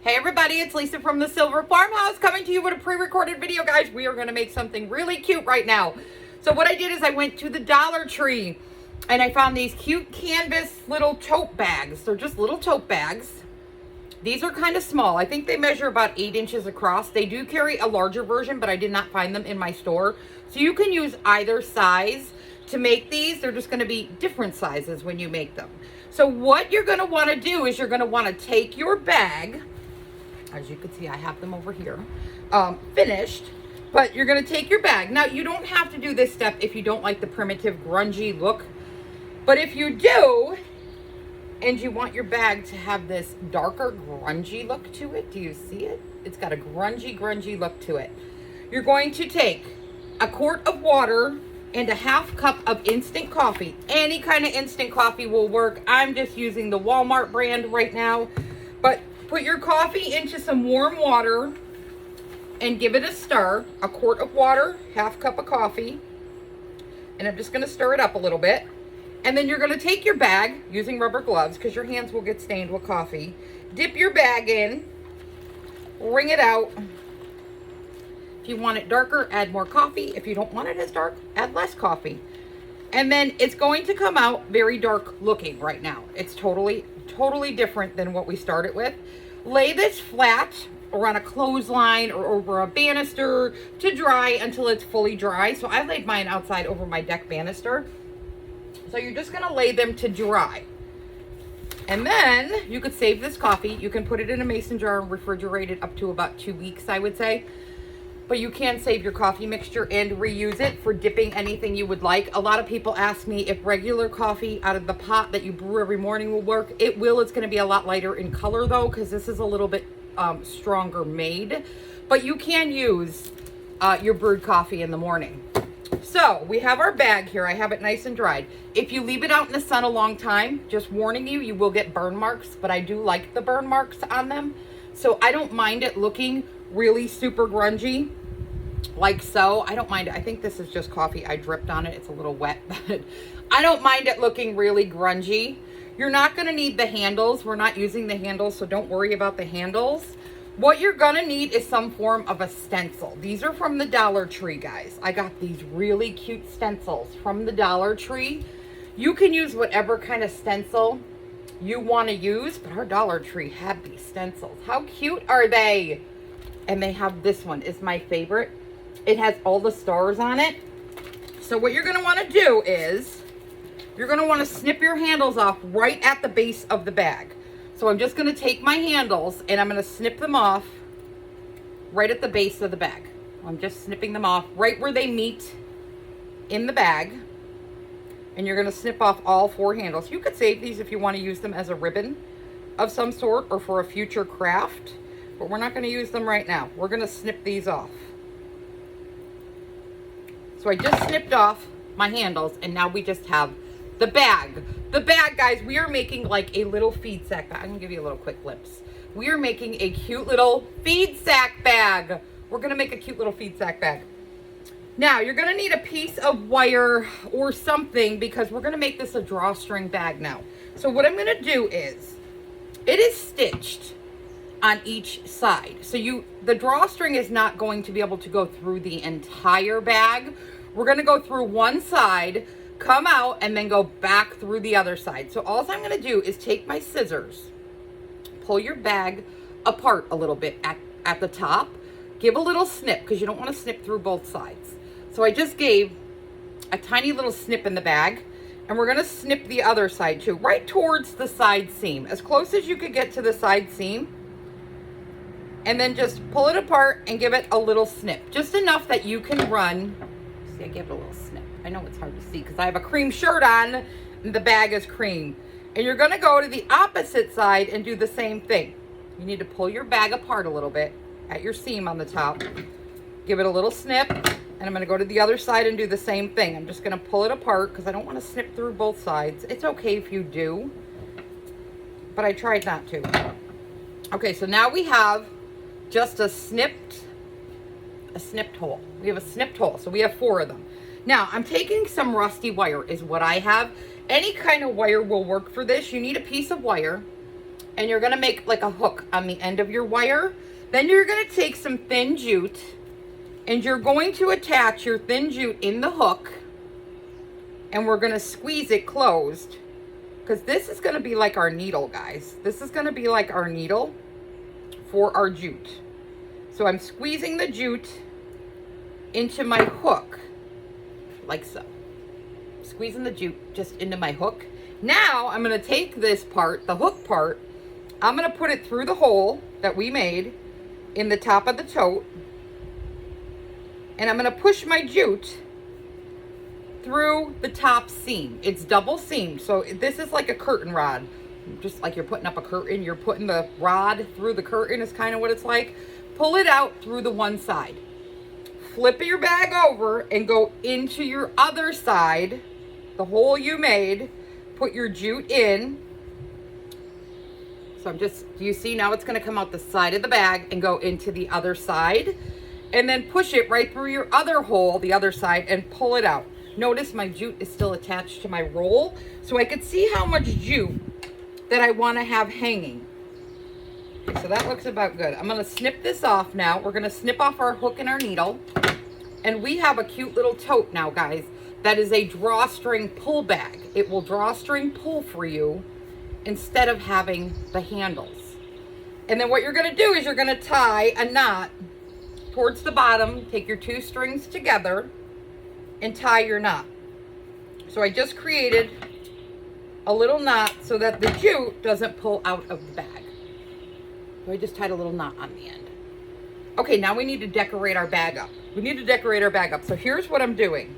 Hey everybody, it's Lisa from the Silver Farmhouse coming to you with a pre-recorded video, guys. We are going to make something really cute right now. So what I did is I went to the Dollar Tree and I found these cute canvas little tote bags. They're just little tote bags. These are kind of small. I think they measure about 8 inches across. They do carry a larger version, but I did not find them in my store. So you can use either size to make these. They're just going to be different sizes when you make them. So what you're going to want to do is you're going to want to take your bag. As you can see, I have them over here, finished, but you're gonna take your bag. Now, you don't have to do this step if you don't like the primitive, grungy look, but if you do, and you want your bag to have this darker, grungy look to it, do you see it? It's got a grungy look to it. You're going to take a quart of water and a half cup of instant coffee. Any kind of instant coffee will work. I'm just using the Walmart brand right now, but put your coffee into some warm water and give it a stir. A quart of water, half cup of coffee. And I'm just going to stir it up a little bit. And then you're going to take your bag, using rubber gloves because your hands will get stained with coffee. Dip your bag in. Wring it out. If you want it darker, add more coffee. If you don't want it as dark, add less coffee. And then it's going to come out very dark looking right now. It's totally different than what we started with. Lay this flat or on a clothesline or over a banister to dry until it's fully dry. So I laid mine outside over my deck banister. So you're just gonna lay them to dry. And then you could save this coffee. You can put it in a mason jar and refrigerate it up to about 2 weeks, I would say. But you can save your coffee mixture and reuse it for dipping anything you would like. A lot of people ask me if regular coffee out of the pot that you brew every morning will work. It will. It's going to be a lot lighter in color though, because this is a little bit stronger made. But you can use your brewed coffee in the morning. So we have our bag here. I have it nice and dried. If you leave it out in the sun a long time, just warning you, you will get burn marks. But I do like the burn marks on them. So I don't mind it looking really super grungy like so. I don't mind it. I think this is just coffee I dripped on it. It's a little wet, but I don't mind it looking really grungy. You're not going to need the handles. We're not using the handles, so don't worry about the handles. What you're going to need is some form of a stencil. These are from the Dollar Tree, guys. I got these really cute stencils from the Dollar Tree. You can use whatever kind of stencil you want to use, but our Dollar Tree had these stencils. How cute are they? And they have this one is my favorite. It has all the stars on it. So what you're going to want to do is you're going to want to snip your handles off right at the base of the bag. So I'm just going to take my handles and I'm going to snip them off right at the base of the bag. I'm just snipping them off right where they meet in the bag. And you're going to snip off all 4 handles. You could save these if you want to use them as a ribbon of some sort or for a future craft. But we're not going to use them right now. We're going to snip these off. So I just snipped off my handles and now we just have the bag. The bag, guys, we are making like a little feed sack bag. I'm going to give you a little quick glimpse. We are making a cute little feed sack bag. We're going to make a cute little feed sack bag. Now, you're going to need a piece of wire or something because we're going to make this a drawstring bag now. So what I'm going to do is, it is stitched on each side. So the drawstring is not going to be able to go through the entire bag. We're going to go through one side, come out, and then go back through the other side. So all I'm going to do is take my scissors, pull your bag apart a little bit at the top, give a little snip because you don't want to snip through both sides. So I just gave a tiny little snip in the bag, and we're going to snip the other side too, right towards the side seam, as close as you could get to the side seam. And then just pull it apart and give it a little snip. Just enough that you can run. See, I gave it a little snip. I know it's hard to see because I have a cream shirt on and the bag is cream. And you're going to go to the opposite side and do the same thing. You need to pull your bag apart a little bit at your seam on the top. Give it a little snip. And I'm going to go to the other side and do the same thing. I'm just going to pull it apart because I don't want to snip through both sides. It's okay if you do, but I tried not to. Okay, so now we have just a snipped hole. We have a snipped hole, so we have 4 of them. Now, I'm taking some rusty wire is what I have. Any kind of wire will work for this. You need a piece of wire. and you're gonna make like a hook on the end of your wire. Then you're gonna take some thin jute and you're going to attach your thin jute in the hook, and we're gonna squeeze it closed, because this is gonna be like our needle, guys. This is gonna be like our needle for our jute. So I'm squeezing the jute into my hook, like so. Squeezing the jute just into my hook. Now I'm gonna take this part, the hook part, I'm gonna put it through the hole that we made in the top of the tote, and I'm gonna push my jute through the top seam. It's double seamed, so this is like a curtain rod. Just like you're putting up a curtain, you're putting the rod through the curtain is kind of what it's like. Pull it out through the one side. Flip your bag over and go into your other side, the hole you made. Put your jute in. So do you see now it's gonna come out the side of the bag and go into the other side, and then push it right through your other hole, the other side, and pull it out. Notice my jute is still attached to my roll, so I could see how much jute that I wanna have hanging. Okay, so that looks about good. I'm gonna snip this off now. We're gonna snip off our hook and our needle, and we have a cute little tote now, guys. That is a drawstring pull bag. It will drawstring pull for you instead of having the handles. And then what you're gonna do is you're gonna tie a knot towards the bottom, take your two strings together and tie your knot. So I just created a little knot so that the jute doesn't pull out of the bag. So I just tied a little knot on the end. Okay, now we need to decorate our bag up. So here's what I'm doing.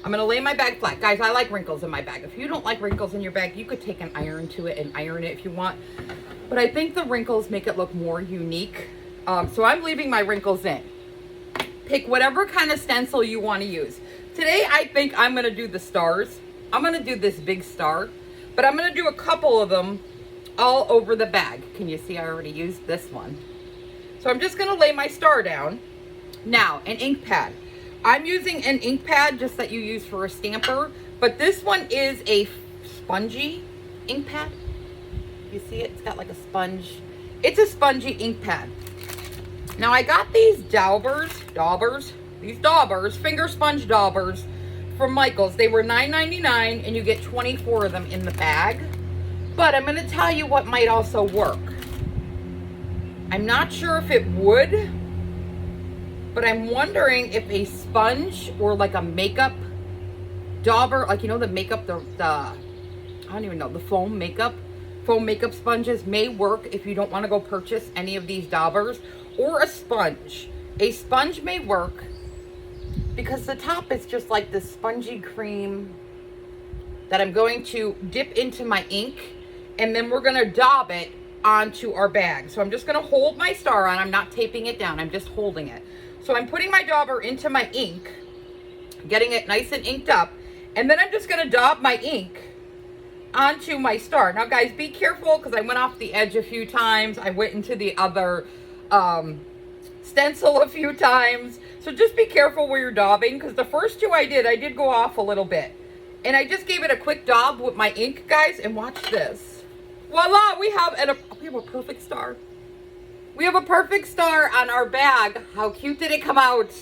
I'm gonna lay my bag flat. Guys, I like wrinkles in my bag. If you don't like wrinkles in your bag, you could take an iron to it and iron it if you want. But I think the wrinkles make it look more unique. So I'm leaving my wrinkles in. Pick whatever kind of stencil you want to use. Today, I think I'm gonna do the stars. I'm gonna do this big star, but I'm gonna do a couple of them all over the bag. Can you see I already used this one? So I'm just gonna lay my star down. Now, an ink pad. I'm using an ink pad just that you use for a stamper, but this one is a spongy ink pad. You see it? It's got like a sponge. It's a spongy ink pad. Now I got these finger sponge daubers from Michael's. They were $9.99 and you get 24 of them in the bag. But I'm gonna tell you what might also work. I'm not sure if it would, but I'm wondering if a sponge or like a makeup dauber, like, you know, the makeup, I don't even know, the foam makeup sponges may work if you don't want to go purchase any of these daubers, or a sponge. A sponge may work because the top is just like this spongy cream that I'm going to dip into my ink, and then we're gonna daub it onto our bag. So I'm just gonna hold my star on. I'm not taping it down, I'm just holding it. So I'm putting my dauber into my ink, getting it nice and inked up, and then I'm just gonna daub my ink onto my star. Now guys, be careful because I went off the edge a few times. I went into the other stencil a few times. So just be careful where you're daubing, because the first two I did go off a little bit. And I just gave it a quick daub with my ink, guys, and watch this. Voila, we have a perfect star. We have a perfect star on our bag. How cute did it come out?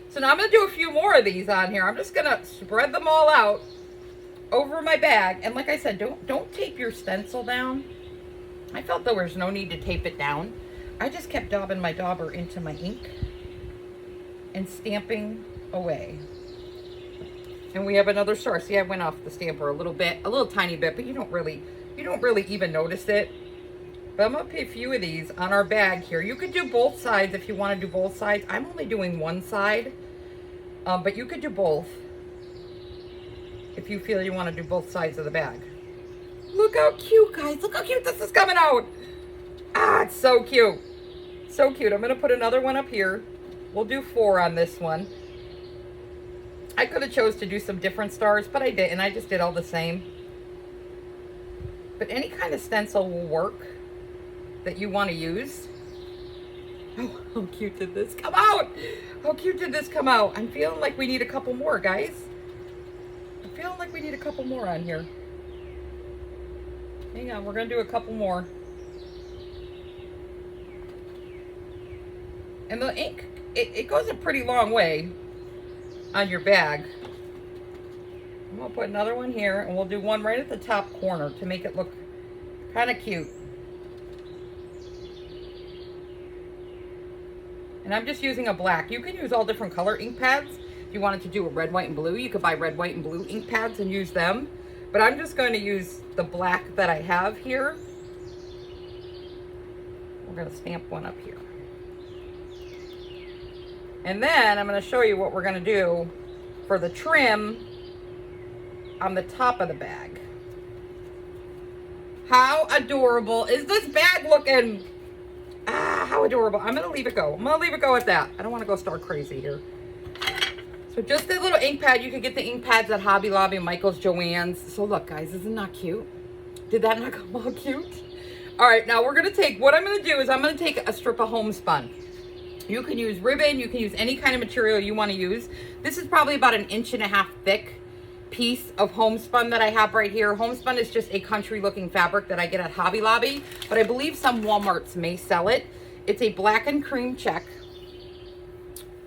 So now I'm gonna do a few more of these on here. I'm just gonna spread them all out over my bag. And like I said, don't tape your stencil down. I felt there was no need to tape it down. I just kept daubing my dauber into my ink and stamping away. And we have another star. See, I went off the stamper a little tiny bit, but you don't really even notice it. But I'm gonna put a few of these on our bag here. You could do both sides if you want to do both sides. I'm only doing one side, but you could do both if you feel you want to do both sides of the bag. Look how cute, guys. Look how cute this is coming out. Ah, it's so cute. So cute. I'm gonna put another one up here. We'll do 4 on this one. I could have chose to do some different stars, but I didn't. I just did all the same. But any kind of stencil will work that you want to use. Oh, how cute did this come out? How cute did this come out? I'm feeling like we need a couple more, guys. I'm feeling like we need a couple more on here. Hang on, we're gonna do a couple more. And the ink, it goes a pretty long way on your bag. I'm gonna put another one here, and we'll do one right at the top corner to make it look kind of cute. And I'm just using a black. You can use all different color ink pads. If you wanted to do a red, white, and blue, you could buy red, white, and blue ink pads and use them. But I'm just going to use the black that I have here. We're going to stamp one up here. And then I'm going to show you what we're going to do for the trim on the top of the bag. How adorable is this bag looking? Ah, how adorable. I'm going to leave it go. I'm going to leave it go at that. I don't want to go star crazy here. So just a little ink pad. You can get the ink pads at Hobby Lobby, Michael's, Joann's. So look, guys, isn't that cute? Did that not come out cute? All right, now we're going to take, what I'm going to do is I'm going to take a strip of homespun. You can use ribbon. You can use any kind of material you want to use. This is probably about 1.5 inches thick piece of homespun that I have right here. Homespun is just a country looking fabric that I get at Hobby Lobby, but I believe some Walmarts may sell it. It's a black and cream check.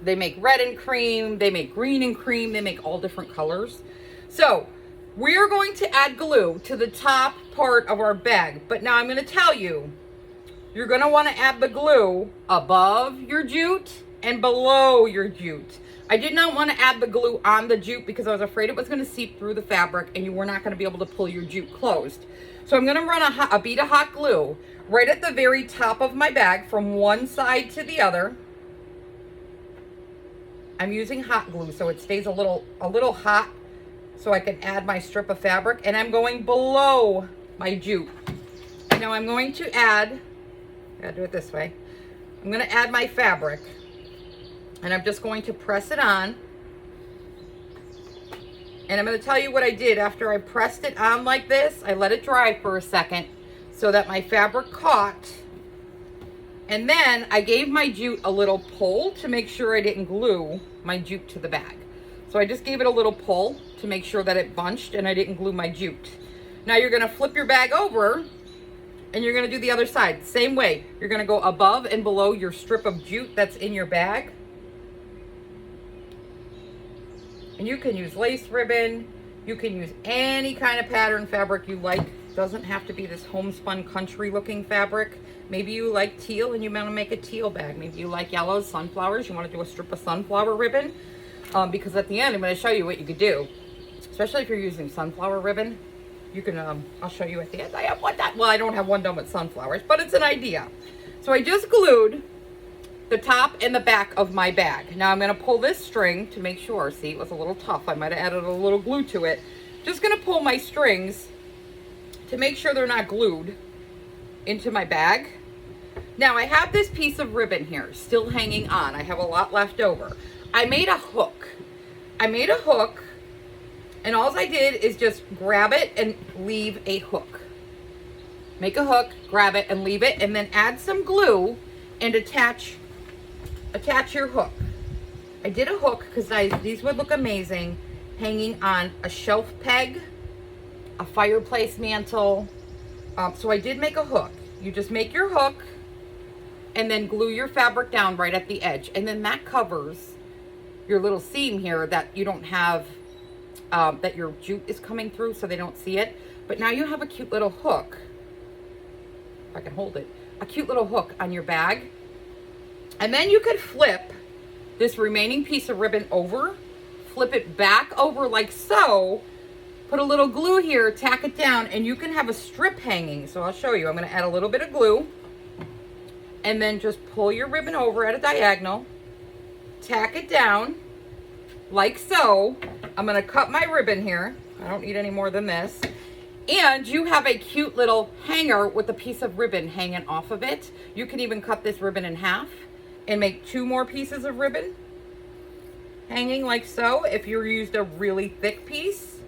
They make red and cream, they make green and cream, they make all different colors. So we're going to add glue to the top part of our bag, but now I'm going to tell you, you're going to want to add the glue above your jute and below your jute. I did not want to add the glue on the jute because I was afraid it was going to seep through the fabric and you were not going to be able to pull your jute closed. So I'm going to run a bead of hot glue right at the very top of my bag from one side to the other. I'm using hot glue so it stays a little hot so I can add my strip of fabric, and I'm going below my jute. And now I'm going to add, I gotta do it this way. I'm going to add my fabric, and I'm just going to press it on. And I'm going to tell you what I did after I pressed it on like this. I let it dry for a second so that my fabric caught. And then I gave my jute a little pull to make sure I didn't glue my jute to the bag. So I just gave it a little pull to make sure that it bunched and I didn't glue my jute. Now you're going to flip your bag over and you're going to do the other side. Same way. You're going to go above and below your strip of jute that's in your bag. And you can use lace ribbon. You can use any kind of pattern fabric you like. Doesn't have to be this homespun country looking fabric. Maybe you like teal and you want to make a teal bag. Maybe you like yellows, sunflowers. You want to do a strip of sunflower ribbon. Because at the end, I'm going to show you what you could do. Especially if you're using sunflower ribbon. You can, I'll show you at the end. I have one done. Well, I don't have one done with sunflowers, but it's an idea. So I just glued the top and the back of my bag. Now I'm going to pull this string to make sure. See, it was a little tough. I might have added a little glue to it. Just going to pull my strings to make sure they're not glued into my bag. Now I have this piece of ribbon here still hanging on. I have a lot left over. I made a hook. And all I did is just grab it and leave a hook. Make a hook, grab it and leave it, and then add some glue and attach your hook. I did a hook because these would look amazing hanging on a shelf peg, a fireplace mantle. So I did make a hook. You just make your hook and then glue your fabric down right at the edge. And then that covers your little seam here that you don't have, that your jute is coming through so they don't see it. But now you have a cute little hook. If I can hold it. A cute little hook on your bag. And then you could flip this remaining piece of ribbon over, flip it back over like so, put a little glue here, tack it down, and you can have a strip hanging. So I'll show you. I'm going to add a little bit of glue and then just pull your ribbon over at a diagonal, tack it down like so. I'm going to cut my ribbon here. I don't need any more than this. And you have a cute little hanger with a piece of ribbon hanging off of it. You can even cut this ribbon in half and make 2 more pieces of ribbon hanging like so. If you used a really thick piece,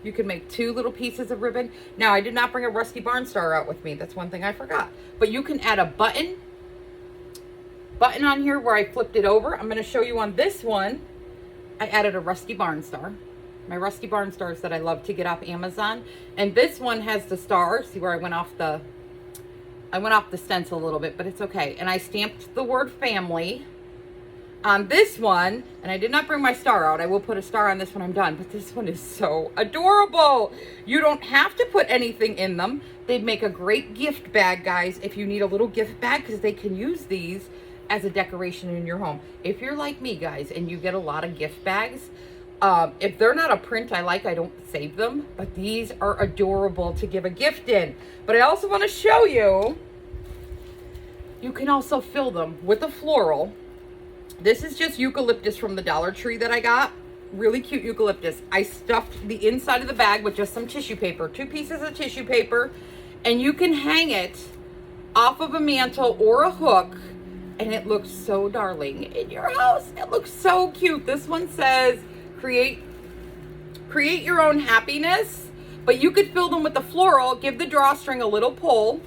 you can make 2 little pieces of ribbon. Now, I did not bring a rusty barn star out with me. That's one thing I forgot. But you can add a button on here where I flipped it over. I'm going to show you on this one. I added a rusty barn star. my Rusty Barn stars that I love to get off Amazon. And this one has the star. See where I went off the stencil a little bit, but it's okay. And I stamped the word family on this one, and I did not bring my star out. I will put a star on this when I'm done, but this one is so adorable. You don't have to put anything in them. They'd make a great gift bag, guys, if you need a little gift bag, because they can use these as a decoration in your home. If you're like me, guys, and you get a lot of gift bags, if they're not a print I like, I don't save them, but these are adorable to give a gift in. But I also want to show you, you can also fill them with a floral. This is just eucalyptus from the Dollar Tree that I got. Really cute eucalyptus. I stuffed the inside of the bag with just some tissue paper, 2 pieces of tissue paper, and you can hang it off of a mantle or a hook, and it looks so darling in your house. It looks so cute. This one says, create your own happiness, but you could fill them with the floral. Give the drawstring a little pull.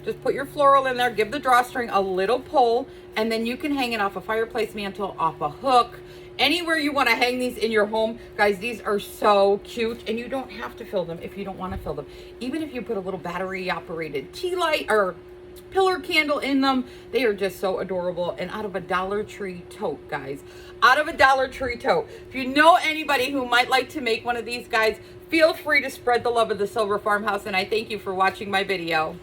Just put your floral in there, give the drawstring a little pull, and then you can hang it off a fireplace mantle, off a hook, anywhere you want to hang these in your home. Guys, these are so cute, and you don't have to fill them if you don't want to fill them. Even if you put a little battery-operated tea light or pillar candle in them, they are just so adorable. And out of a Dollar Tree tote, guys. Out of a Dollar Tree tote. If you know anybody who might like to make one of these, guys, feel free to spread the love of the Silver Farmhouse, and I thank you for watching my video.